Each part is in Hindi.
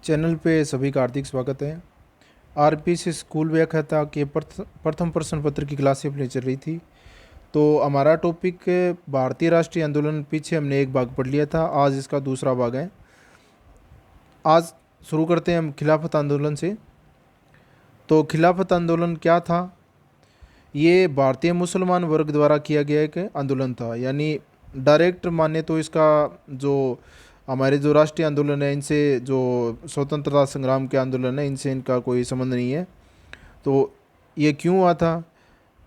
चैनल पे सभी का हार्दिक स्वागत है। आरपीसी स्कूल व्याख्याता के प्रथम प्रश्न पत्र की क्लास अपनी चल रही थी। तो हमारा टॉपिक भारतीय राष्ट्रीय आंदोलन, पीछे हमने एक भाग पढ़ लिया था, आज इसका दूसरा भाग है। आज शुरू करते हैं हम खिलाफत आंदोलन से। तो खिलाफत आंदोलन क्या था? ये भारतीय मुसलमान वर्ग द्वारा किया गया एक आंदोलन था। यानी डायरेक्ट माने तो इसका जो हमारे जो राष्ट्रीय आंदोलन है, इनसे जो स्वतंत्रता संग्राम के आंदोलन है, इनसे इनका कोई संबंध नहीं है। तो ये क्यों हुआ था?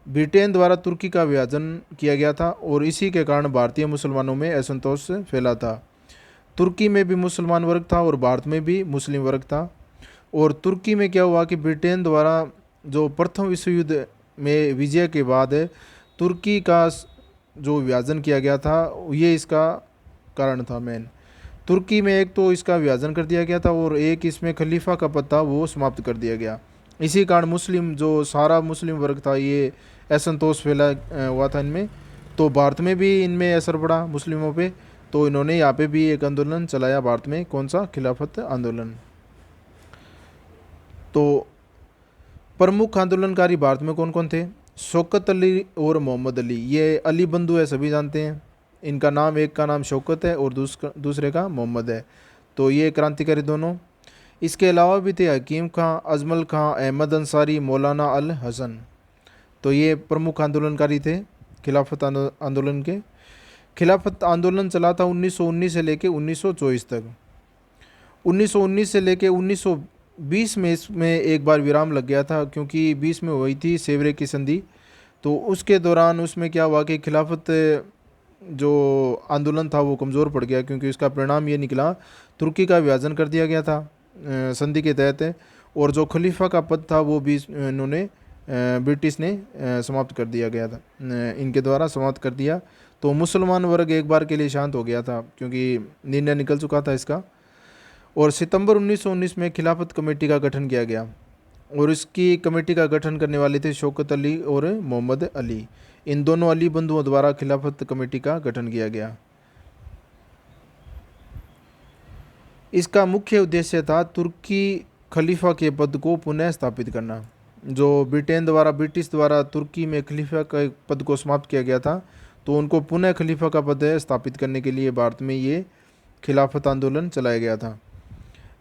ब्रिटेन द्वारा तुर्की का विभाजन किया गया था और इसी के कारण भारतीय मुसलमानों में असंतोष फैला था। तुर्की में भी मुसलमान वर्ग था और भारत में भी मुस्लिम वर्ग था। और तुर्की में क्या हुआ कि ब्रिटेन द्वारा जो प्रथम विश्व युद्ध में विजय के बाद तुर्की का जो विभाजन किया गया था, ये इसका कारण था मेन। तुर्की में एक तो इसका विभाजन कर दिया गया था और एक इसमें खलीफा का पद था वो समाप्त कर दिया गया। इसी कारण मुस्लिम जो सारा मुस्लिम वर्ग था ये असंतोष फैला हुआ था इनमें। तो भारत में भी इनमें असर पड़ा मुस्लिमों पे। तो इन्होंने यहाँ पे भी एक आंदोलन चलाया भारत में। कौन सा? खिलाफत आंदोलन। तो प्रमुख आंदोलनकारी भारत में कौन कौन थे? शौकत अली और मोहम्मद अली। ये अली बंधु है, सभी जानते हैं इनका नाम। एक का नाम शौकत है और दूसरे का मोहम्मद है। तो ये क्रांतिकारी दोनों। इसके अलावा भी थे हकीम खां, अजमल खां, अहमद अंसारी, मौलाना अल हसन। तो ये प्रमुख आंदोलनकारी थे खिलाफत आंदोलन के। खिलाफत आंदोलन चला था 1919 से लेके 1924 तक। 1919 से लेके 1920 में इसमें एक बार विराम लग गया था, क्योंकि 20 में हुई थी सेवरे की संधि। तो उसके दौरान उसमें क्या हुआ कि खिलाफत जो आंदोलन था वो कमज़ोर पड़ गया, क्योंकि उसका परिणाम ये निकला तुर्की का विभाजन कर दिया गया था संधि के तहत। और जो खलीफा का पद था वो भी इन्होंने ब्रिटिश ने समाप्त कर दिया गया था, इनके द्वारा समाप्त कर दिया। तो मुसलमान वर्ग एक बार के लिए शांत हो गया था, क्योंकि निर्णय निकल चुका था इसका। और सितंबर 1919 में खिलाफत कमेटी का गठन किया गया और इसकी कमेटी का गठन करने वाले थे शौकत अली और मोहम्मद अली। इन दोनों अली बंधुओं द्वारा खिलाफत कमेटी का गठन किया गया। इसका मुख्य उद्देश्य था तुर्की खलीफा के पद को पुनः स्थापित करना। जो ब्रिटिश द्वारा तुर्की में खलीफा के पद को समाप्त किया गया था, तो उनको पुनः खलीफा का पद स्थापित करने के लिए भारत में ये खिलाफत आंदोलन चलाया गया था।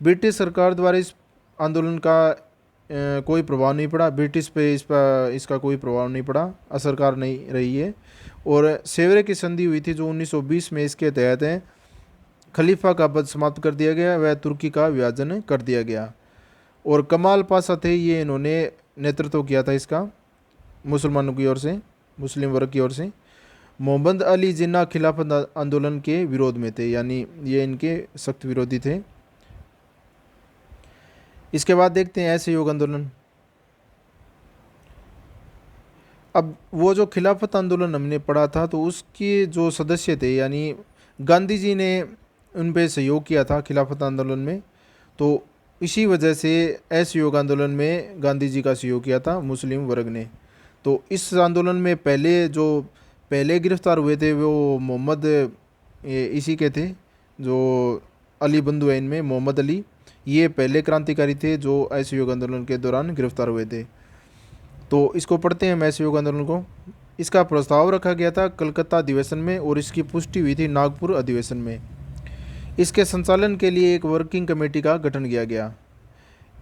ब्रिटिश सरकार द्वारा इस आंदोलन का कोई प्रभाव नहीं पड़ा। ब्रिटिश पे इसका कोई प्रभाव नहीं पड़ा, असरकार नहीं रही है। और सेवरे की संधि हुई थी जो 1920 में, इसके तहत खलीफा का पद समाप्त कर दिया गया, वह तुर्की का विभाजन कर दिया गया। और कमाल पाशा थे, ये इन्होंने नेतृत्व किया था इसका मुसलमानों की ओर से, मुस्लिम वर्ग की ओर से। मोहम्मद अली जिन्ना खिलाफत आंदोलन के विरोध में थे, यानी ये इनके सख्त विरोधी थे। इसके बाद देखते हैं असहयोग आंदोलन। अब वो जो खिलाफत आंदोलन हमने पढ़ा था, तो उसके जो सदस्य थे, यानी गांधी जी ने उन पे सहयोग किया था खिलाफत आंदोलन में। तो इसी वजह से असहयोग आंदोलन में गांधी जी का सहयोग किया था मुस्लिम वर्ग ने। तो इस आंदोलन में पहले गिरफ्तार हुए थे वो मोहम्मद इसी के थे, जो अली बंधु है इनमें, मोहम्मद अली। ये पहले क्रांतिकारी थे जो असहयोग आंदोलन के दौरान गिरफ्तार हुए थे। तो इसको पढ़ते हैं हम असहयोग आंदोलन को। इसका प्रस्ताव रखा गया था कलकत्ता अधिवेशन में और इसकी पुष्टि हुई थी नागपुर अधिवेशन में। इसके संचालन के लिए एक वर्किंग कमेटी का गठन किया गया।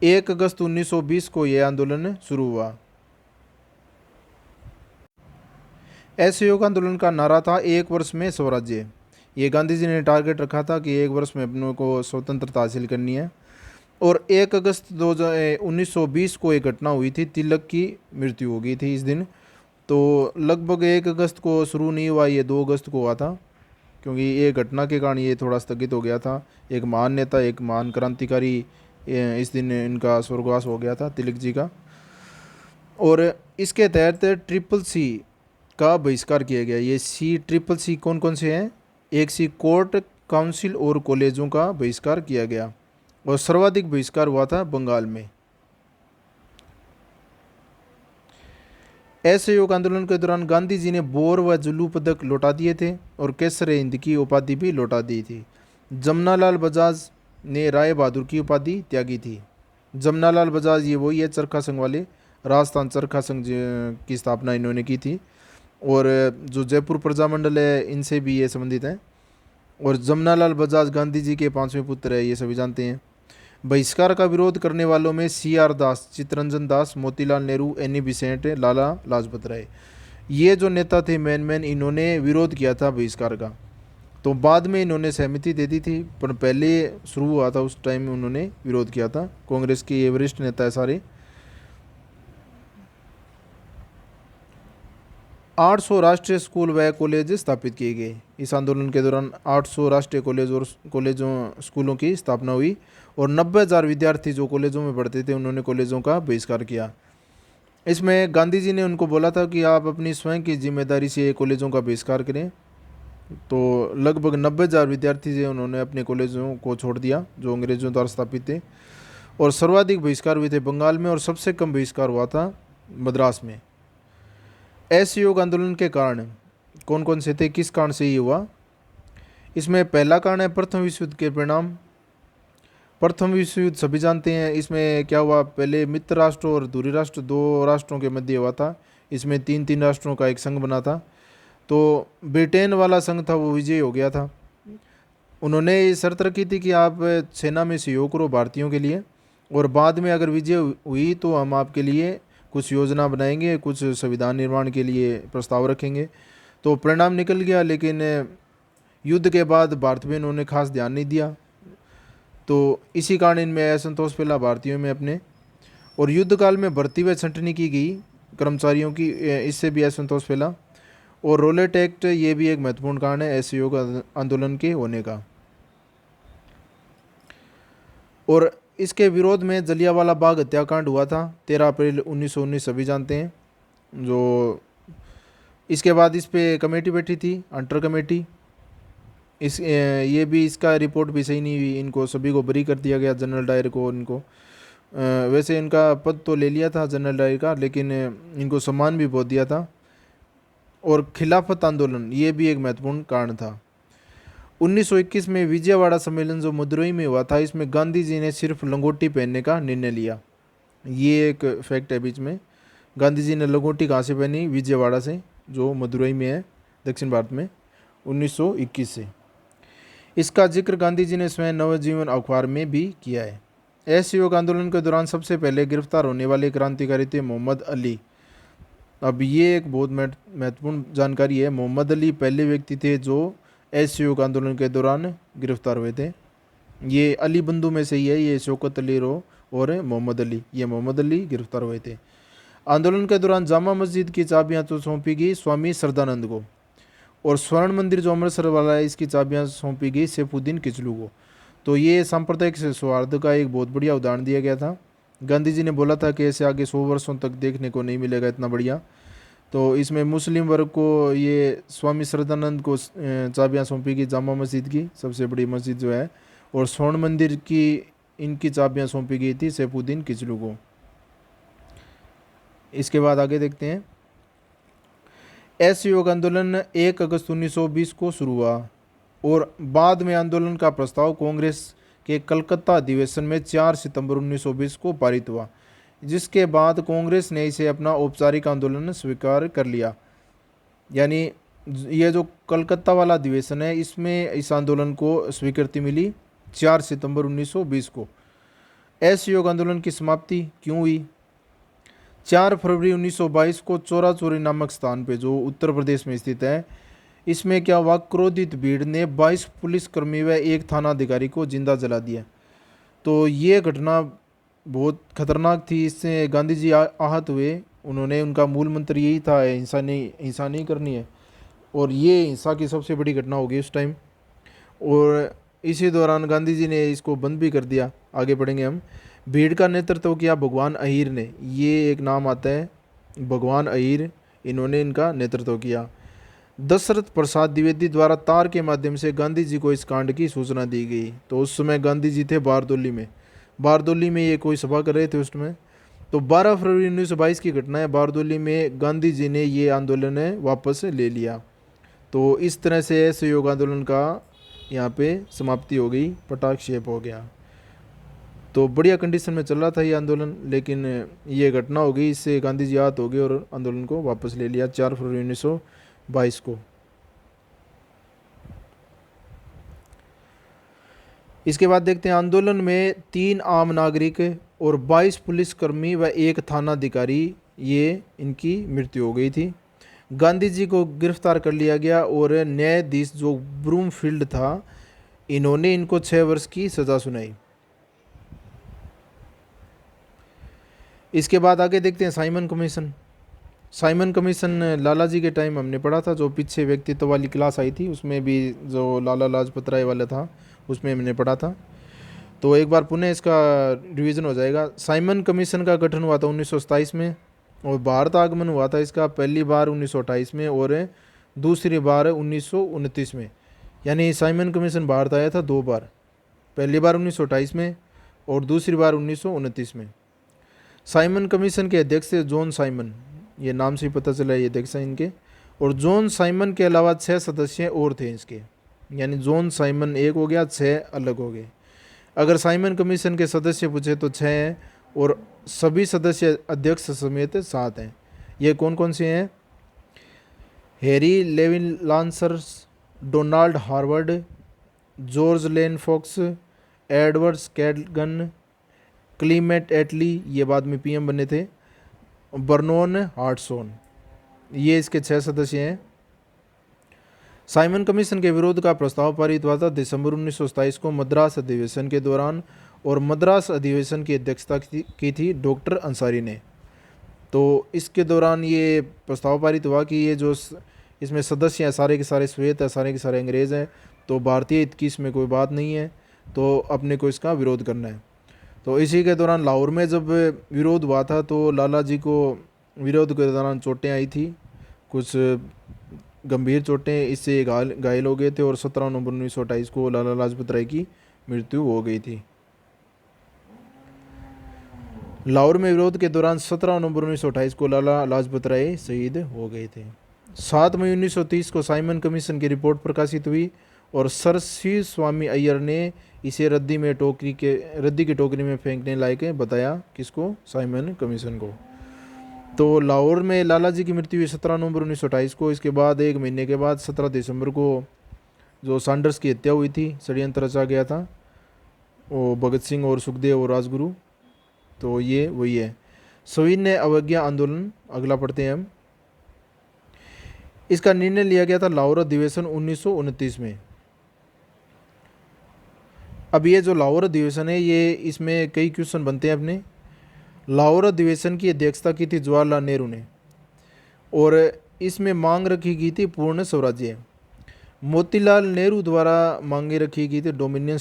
1 अगस्त 1920 को यह आंदोलन शुरू हुआ। असहयोग आंदोलन का नारा था 1 वर्ष में स्वराज्य। ये गांधी जी ने टारगेट रखा था कि 1 वर्ष में अपनों को स्वतंत्रता हासिल करनी है। और 1 अगस्त 1920 को एक घटना हुई थी, तिलक की मृत्यु हो गई थी इस दिन। तो लगभग 1 अगस्त को शुरू नहीं हुआ, ये 2 अगस्त को हुआ था, क्योंकि ये घटना के कारण ये थोड़ा स्थगित हो गया था। एक महान नेता, एक महान क्रांतिकारी, इस दिन इनका स्वर्गवास हो गया था, तिलक जी का। और इसके तहत ट्रिपल सी का बहिष्कार किया गया। ये ट्रिपल सी कौन कौन से हैं? एक सी कोर्ट, काउंसिल और कॉलेजों का बहिष्कार किया गया। और सर्वाधिक बहिष्कार हुआ था बंगाल में। असहयोग आंदोलन के दौरान गांधी जी ने बोर व जुल्लू पदक लौटा दिए थे और केसर हिंद की उपाधि भी लौटा दी थी। जमनालाल बजाज ने राय बहादुर की उपाधि त्यागी थी। जमनालाल बजाज ये वही है चरखा संघ वाले, राजस्थान चरखा संघ की स्थापना इन्होंने की थी। और जो जयपुर प्रजामंडल है इनसे भी ये संबंधित है। और जमनालाल बजाज गांधी जी के पांचवें पुत्र है, ये सभी जानते हैं। बहिष्कार का विरोध करने वालों में CR दास, चित्तरंजन दास, मोतीलाल नेहरू, एनी बेसेंट, लाला लाजपत राय, ये जो नेता थे मेन इन्होंने विरोध किया था बहिष्कार का। तो बाद में इन्होंने सहमति दे दी थी, पर पहले शुरू हुआ था उस टाइम उन्होंने विरोध किया था। कांग्रेस के ये वरिष्ठ नेता है सारे। 800 राष्ट्रीय स्कूल व कॉलेज स्थापित किए गए। इस आंदोलन के दौरान 800 राष्ट्रीय कॉलेजों स्कूलों की स्थापना हुई और 90,000 विद्यार्थी जो कॉलेजों में पढ़ते थे उन्होंने कॉलेजों का बहिष्कार किया। इसमें गांधी जी ने उनको बोला था कि आप अपनी स्वयं की जिम्मेदारी से कॉलेजों का बहिष्कार करें। तो लगभग 90,000 विद्यार्थी थे, उन्होंने अपने कॉलेजों को छोड़ दिया जो अंग्रेजों द्वारा स्थापित थे। और सर्वाधिक बहिष्कार हुए थे बंगाल में और सबसे कम बहिष्कार हुआ था मद्रास में। असहयोग आंदोलन के कारण कौन कौन से थे, किस कारण से ये हुआ? इसमें पहला कारण है प्रथम विश्व युद्ध के परिणाम। प्रथम विश्व युद्ध सभी जानते हैं। इसमें क्या हुआ, पहले मित्र राष्ट्र और दूरी राष्ट्र, दो राष्ट्रों के मध्य हुआ था। इसमें तीन राष्ट्रों का एक संघ बना था। तो ब्रिटेन वाला संघ था वो विजयी हो गया था। उन्होंने ये शर्त रखी थी कि आप सेना में सहयोग करो भारतीयों के लिए, और बाद में अगर विजय हुई तो हम आपके लिए कुछ योजना बनाएंगे, कुछ संविधान निर्माण के लिए प्रस्ताव रखेंगे। तो परिणाम निकल गया, लेकिन युद्ध के बाद भारत में इन्होंने खास ध्यान नहीं दिया। तो इसी कारण इनमें असंतोष फैला भारतीयों में अपने। और युद्ध काल में भर्ती व छंटनी की गई कर्मचारियों की, इससे भी असंतोष फैला। और रोलेट एक्ट ये भी एक महत्वपूर्ण कारण है असहयोग आंदोलन के होने का। और इसके विरोध में जलियांवाला बाग हत्याकांड हुआ था 13 अप्रैल 1919, सभी जानते हैं। जो इसके बाद इस पे कमेटी बैठी थी, हंटर कमेटी। ये भी इसका रिपोर्ट भी सही नहीं हुई, इनको सभी को बरी कर दिया गया, जनरल डायर को। इनको वैसे इनका पद तो ले लिया था जनरल डायर का, लेकिन इनको सम्मान भी बहुत दिया था। और खिलाफत आंदोलन ये भी एक महत्वपूर्ण कारण था। 1921 में विजयवाड़ा सम्मेलन जो मदुरई में हुआ था, इसमें गांधी जी ने सिर्फ लंगोटी पहनने का निर्णय लिया। ये एक फैक्ट है बीच में। गांधी जी ने लंगोटी कहाँ से पहनी? विजयवाड़ा से, जो मदुरई में है दक्षिण भारत में, 1921 से। इसका जिक्र गांधी जी ने स्वयं नवजीवन अखबार में भी किया है। असहयोग आंदोलन के दौरान सबसे पहले गिरफ्तार होने वाले क्रांतिकारी थे मोहम्मद अली। अब ये एक बहुत महत्वपूर्ण जानकारी है। मोहम्मद अली पहले व्यक्ति थे जो असहयोग आंदोलन के दौरान गिरफ्तार हुए थे। ये अली बंधु में से ही है, ये शौकत अली रो और मोहम्मद अली, ये मोहम्मद अली गिरफ्तार हुए थे। आंदोलन के दौरान जामा मस्जिद की चाबियां तो सौंपी गई स्वामी श्रद्धानंद को, और स्वर्ण मंदिर जो अमृतसर वाला है इसकी चाबियां सौंपी गई सैफुद्दीन किचलू को। तो ये सांप्रदायिक सौहार्द का एक बहुत बढ़िया उदाहरण दिया गया था। गांधी जी ने बोला था कि ऐसे आगे 100 वर्षों तक देखने को नहीं मिलेगा इतना बढ़िया। तो इसमें मुस्लिम वर्ग को ये स्वामी श्रद्धानंद को चाबियां सौंपी गई जामा मस्जिद की, सबसे बड़ी मस्जिद जो है, और स्वर्ण मंदिर की इनकी चाबियां सौंपी गई थी सैफुद्दीन किचलू को। इसके बाद आगे देखते हैं। असहयोग आंदोलन 1 अगस्त 1920 को शुरू हुआ और बाद में आंदोलन का प्रस्ताव कांग्रेस के कलकत्ता अधिवेशन में 4 सितंबर 1920 को पारित हुआ, जिसके बाद कांग्रेस ने इसे अपना औपचारिक आंदोलन स्वीकार कर लिया। यानी ये जो कलकत्ता वाला अधिवेशन है इसमें इस आंदोलन को स्वीकृति मिली 4 सितंबर 1920 को। असहयोग आंदोलन की समाप्ति क्यों हुई? 4 फरवरी 1922 को चोरा चोरी नामक स्थान पे जो उत्तर प्रदेश में स्थित है, इसमें क्या हुआ, क्रोधित भीड़ ने 22 पुलिसकर्मी व एक थाना अधिकारी को जिंदा जला दिया। तो ये घटना बहुत खतरनाक थी, इससे गांधी जी आहत हुए। उन्होंने, उनका मूल मंत्र यही था हिंसा नहीं करनी है, और ये हिंसा की सबसे बड़ी घटना होगी उस टाइम। और इसी दौरान गांधी जी ने इसको बंद भी कर दिया। आगे बढ़ेंगे हम। भीड़ का नेतृत्व किया भगवान अहीर ने, ये एक नाम आता है भगवान अहीर, इन्होंने इनका नेतृत्व किया। दशरथ प्रसाद द्विवेदी द्वारा तार के माध्यम से गांधी जी को इस कांड की सूचना दी गई। तो उस समय गांधी जी थे बारदोली में ये कोई सभा कर रहे थे उस समय। तो 12 फरवरी 1922 की घटना है, बारदोली में गांधी जी ने ये आंदोलन वापस ले लिया। तो इस तरह से असहयोग आंदोलन का यहाँ पे समाप्ति हो गई, पटाक्षेप हो गया। तो बढ़िया कंडीशन में चल रहा था ये आंदोलन, लेकिन ये घटना हो गई, इससे गांधी जी आहत हो गए और आंदोलन को वापस ले लिया 4 फरवरी 1922 को। इसके बाद देखते हैं आंदोलन में 3 आम नागरिक और 22 पुलिसकर्मी व 1 थानाधिकारी, ये इनकी मृत्यु हो गई थी। गांधी जी को गिरफ्तार कर लिया गया और न्यायाधीश जो ब्रूमफील्ड था, इन्होंने इनको 6 वर्ष की सज़ा सुनाई। इसके बाद आगे देखते हैं साइमन कमीशन। साइमन कमीशन लाला जी के टाइम हमने पढ़ा था, जो पीछे व्यक्तित्व वाली क्लास आई थी उसमें भी जो लाला लाजपत राय वाला था उसमें हमने पढ़ा था। तो एक बार पुनः इसका रिवीजन हो जाएगा। साइमन कमीशन का गठन हुआ था 1927 में और भारत आगमन हुआ था इसका पहली बार 1928 में और दूसरी बार 1929 में। यानी साइमन कमीशन भारत आया था 2 बार, पहली बार 1928 में और दूसरी बार 1929 में। साइमन कमीशन के अध्यक्ष थे जॉन साइमन, ये नाम से ही पता चला ये अध्यक्ष हैं इनके। और जॉन साइमन के अलावा 6 सदस्य और थे इसके, यानी जॉन साइमन एक हो गया, 6 अलग हो गए। अगर साइमन कमीशन के सदस्य पूछे तो 6 हैं और सभी सदस्य अध्यक्ष समेत 7 हैं। ये कौन कौन से हैं? Harry Levin Lancers, Donald Harvard, George Lane Fox, Edward Cadogan, Clement Attlee, ये बाद में पीएम बने थे, बर्नोन हार्टसोन, ये इसके 6 सदस्य हैं। साइमन कमीशन के विरोध का प्रस्ताव पारित हुआ था दिसंबर 1927 को मद्रास अधिवेशन के दौरान और मद्रास अधिवेशन की अध्यक्षता की थी डॉक्टर अंसारी ने। तो इसके दौरान ये प्रस्ताव पारित हुआ कि ये जो इसमें सदस्य हैं सारे के सारे श्वेत हैं, सारे के सारे अंग्रेज़ हैं, तो भारतीय हित की इसमें कोई बात नहीं है, तो अपने को इसका विरोध करना है। तो इसी के दौरान लाहौर में जब विरोध हुआ था तो लाला जी को विरोध के दौरान चोटें आई थी, कुछ गंभीर चोटें, इससे घायल हो गए थे और 17 नवंबर 1928 को लाला लाजपत राय की मृत्यु हो गई थी। लाहौर में विरोध के दौरान 17 नवंबर 1928 को लाला लाजपत राय शहीद हो गए थे। 7 मई 1930 को साइमन कमीशन की रिपोर्ट प्रकाशित हुई और सर सी स्वामी अय्यर ने इसे रद्दी की टोकरी में फेंकने लायक बताया। किसको? साइमन कमीशन को। तो लाहौर में लाला जी की मृत्यु हुई 17 नवंबर 1928 को। इसके बाद 1 महीने के बाद 17 दिसंबर को जो सैंडर्स की हत्या हुई थी, षड्यंत्र रचा गया था, वो भगत सिंह और सुखदेव और राजगुरु, तो ये वही है। सविनय अवज्ञा आंदोलन अगला पढ़ते हैं हम। इसका निर्णय लिया गया था लाहौर अधिवेशन 1929 में। अब ये जो लाहौर अधिवेशन है, ये इसमें कई क्वेश्चन बनते हैं अपने। लाहौर अधिवेशन की अध्यक्षता की थी जवाहरलाल नेहरू ने और इसमें मांग रखी गई थी पूर्ण स्वराज्य। मोतीलाल नेहरू द्वारा मांगे रखी गई थी डोमिनियन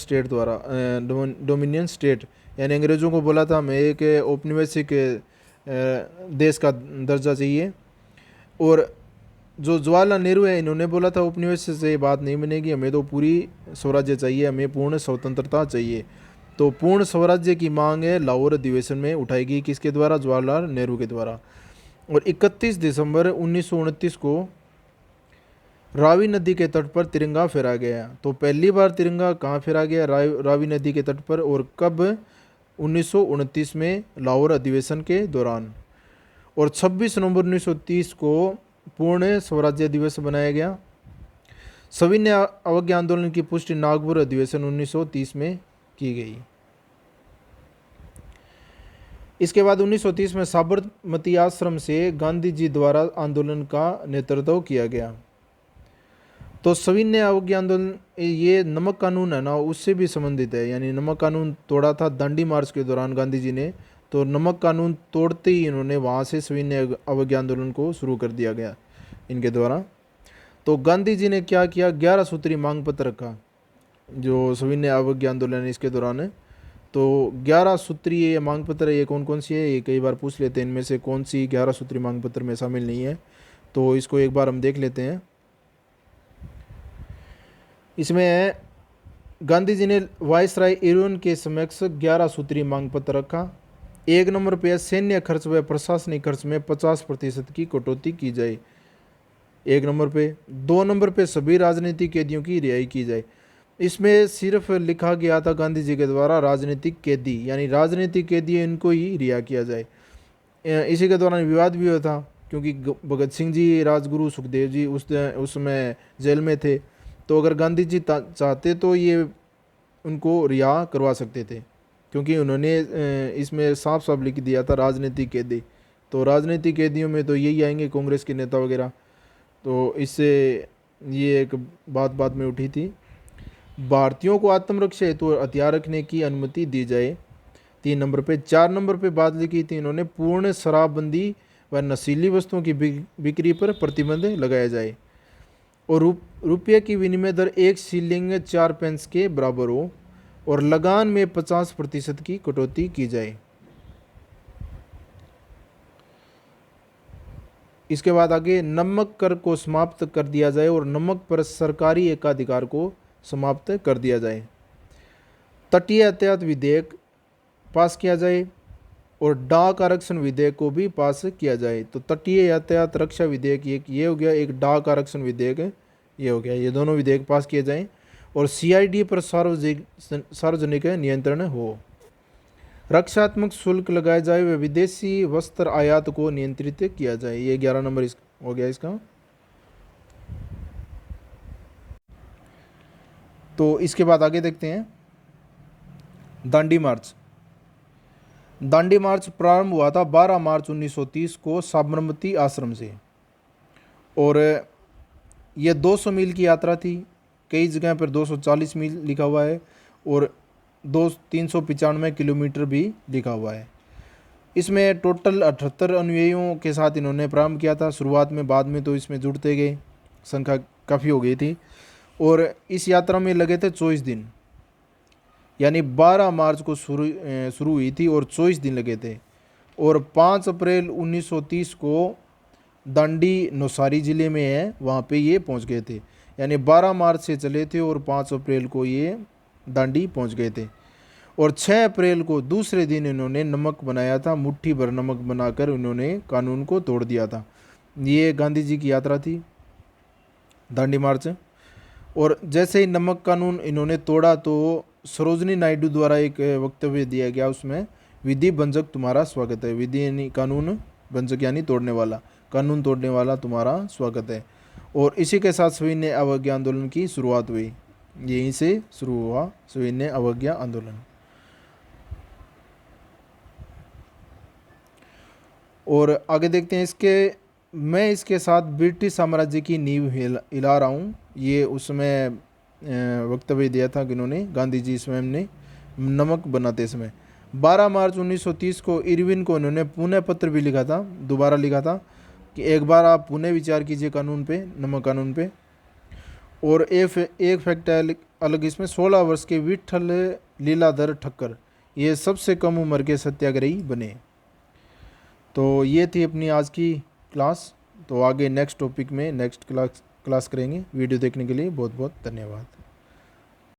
स्टेट, यानी अंग्रेज़ों को बोला था हमें एक औपनिवेशिक देश का दर्जा चाहिए। और जो जवाहरलाल नेहरू है, इन्होंने बोला था उपनिवेश से बात नहीं बनेगी, हमें तो पूरी स्वराज्य चाहिए, हमें पूर्ण स्वतंत्रता चाहिए। तो पूर्ण स्वराज्य की मांग है लाहौर अधिवेशन में उठाई गई, किसके द्वारा? जवाहरलाल नेहरू के द्वारा। और 31 दिसंबर 1929 को रावी नदी के तट पर तिरंगा फहराया गया। तो पहली बार तिरंगा कहाँ फहराया गया? रावी नदी के तट पर। और कब? 1929 में लाहौर अधिवेशन के दौरान। और 26 नवंबर 1930 को पूर्ण स्वराज्य दिवस बनाया गया। सविनय अवज्ञा आंदोलन की पुष्टि नागपुर अधिवेशन 1930 में की गई। इसके बाद 1930 में साबरमती आश्रम से गांधी जी द्वारा आंदोलन का नेतृत्व किया गया। तो सविनय अवज्ञा आंदोलन, ये नमक कानून है ना, उससे भी संबंधित है। यानी नमक कानून तोड़ा था दांडी मार्च के दौरान गांधी जी ने, तो नमक कानून तोड़ते ही इन्होंने वहाँ से सविनय अवज्ञा आंदोलन को शुरू कर दिया गया इनके द्वारा। तो गांधी जी ने क्या किया? 11 सूत्री मांग पत्र रखा जो सविनय अवज्ञा आंदोलन है इसके दौरान है। तो 11 सूत्रीय ये मांग पत्र, ये कौन कौन सी है? ये कई बार पूछ लेते हैं, इनमें से कौन सी 11 सूत्री मांग पत्र में शामिल नहीं है। तो इसको एक बार हम देख लेते हैं। इसमें गांधी जी ने वायसराय इरविन के समक्ष 11 सूत्री मांग पत्र रखा। 1 नंबर पे सैन्य खर्च व प्रशासनिक खर्च में 50% की कटौती की जाए, 1 नंबर पे। 2 नंबर पे सभी राजनीतिक कैदियों की रिहाई की जाए। इसमें सिर्फ लिखा गया था गांधी जी के द्वारा राजनीतिक कैदी, यानी राजनीतिक कैदी इनको ही रिहा किया जाए। इसी के दौरान विवाद भी हुआ था, क्योंकि भगत सिंह जी, राजगुरु सुखदेव जी उसमें जेल में थे। तो अगर गांधी जी चाहते तो ये उनको रिहा करवा सकते थे, क्योंकि उन्होंने इसमें साफ साफ लिख दिया था राजनीतिक कैदी। तो राजनीतिक कैदियों में तो यही आएंगे कांग्रेस के नेता वगैरह। तो इससे ये एक बात बात में उठी थी। भारतीयों को आत्मरक्षा हेतु हथियार रखने की अनुमति दी जाए, 3 नंबर पे। 4 नंबर पे बात लिखी थी इन्होंने, पूर्ण शराबबंदी व नशीली वस्तुओं की बिक्री पर प्रतिबंध लगाया जाए, और रुपये की विनिमय दर 1 शिलिंग 4 पेंस के बराबर हो, और लगान में 50% की कटौती की जाए। इसके बाद आगे, नमक कर को समाप्त कर दिया जाए और नमक पर सरकारी एकाधिकार को समाप्त कर दिया जाए। तटीय यातायात विधेयक पास किया जाए, और डाक आरक्षण विधेयक को भी पास किया जाए। तो तटीय यातायात रक्षा विधेयक ये हो गया, एक डाक आरक्षण विधेयक ये हो गया। ये दोनों विधेयक पास किए जाएं, और सीआईडी पर सार्वजनिक नियंत्रण हो। रक्षात्मक शुल्क लगाया जाए व विदेशी वस्त्र आयात को नियंत्रित किया जाए। ये 11 नंबर हो गया इसका। तो इसके बाद आगे देखते हैं, दांडी मार्च। दांडी मार्च प्रारंभ हुआ था 12 मार्च 1930 को साबरमती आश्रम से, और यह 200 मील की यात्रा थी। कई जगह पर 240 मील लिखा हुआ है, और 395 किलोमीटर भी लिखा हुआ है। इसमें टोटल 78 अनुयायियों के साथ इन्होंने प्रारंभ किया था शुरुआत में, बाद में तो इसमें जुड़ते गए, संख्या काफ़ी हो गई थी। और इस यात्रा में लगे थे 24 दिन, यानी 12 मार्च को शुरू हुई थी और 24 दिन लगे थे। और 5 अप्रैल 1930 को दांडी नौसारी ज़िले में है, वहाँ पे ये पहुँच गए थे। यानी 12 मार्च से चले थे और 5 अप्रैल को ये दांडी पहुँच गए थे। और 6 अप्रैल को दूसरे दिन इन्होंने नमक बनाया था, मुट्ठी भर नमक बनाकर उन्होंने कानून को तोड़ दिया था। ये गांधी जी की यात्रा थी, दांडी मार्च। और जैसे ही नमक कानून इन्होंने तोड़ा तो सरोजनी नायडू द्वारा एक वक्तव्य दिया गया, उसमें विधि भंजक तुम्हारा स्वागत है। विधि यानी कानून, भंजक यानी तोड़ने वाला, कानून तोड़ने वाला तुम्हारा स्वागत है। और इसी के साथ सविनय अवज्ञा आंदोलन की शुरुआत हुई, यहीं से शुरू हुआ सविनय अवज्ञा आंदोलन। और आगे देखते हैं मैं इसके साथ ब्रिटिश साम्राज्य की नींव हिला रहा हूँ। ये उसमें वक्तव्य दिया था कि इन्होंने, गांधी जी स्वयं ने, नमक बनाते समय। 12 मार्च 1930 को इरविन को इन्होंने पुनः पत्र भी लिखा था, दोबारा लिखा था कि एक बार आप पुनः विचार कीजिए कानून पे, नमक कानून पे। और एक फैक्ट अलग इसमें, 16 वर्ष के विठल लीलाधर ठक्कर ये सबसे कम उम्र के सत्याग्रही बने। तो ये थी अपनी आज की क्लास। तो आगे नेक्स्ट टॉपिक में नेक्स्ट क्लास करेंगे। वीडियो देखने के लिए बहुत बहुत धन्यवाद।